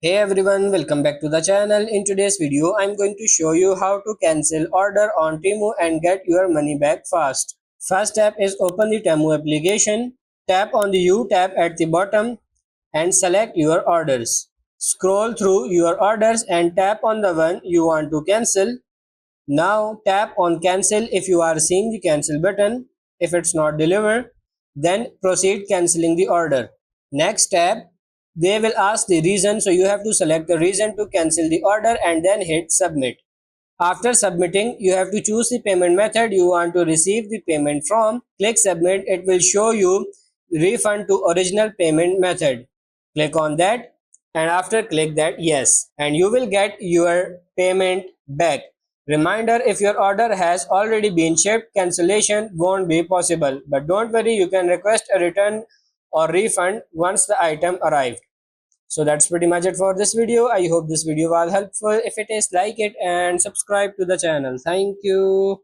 Hey everyone, welcome back to the channel. In today's video, I'm going to show you how to cancel order on TEMU and get your money back fast. First step is open the TEMU application. Tap on the U tab at the bottom and select your orders. Scroll through your orders and tap on the one you want to cancel. Now tap on cancel if you are seeing the cancel button. If it's not delivered, then proceed canceling the order. Next tab, they will ask the reason, so you have to select the reason to cancel the order and then hit submit. After submitting, you have to choose the payment method you want to receive the payment from. Click submit, it will show you refund to original payment method. Click on that and after click that yes and you will get your payment back. Reminder, if your order has already been shipped, cancellation won't be possible. But don't worry, you can request a return or refund once the item arrived. So that's pretty much it for this video. I hope this video was helpful. If it is, like it and subscribe to the channel. Thank you.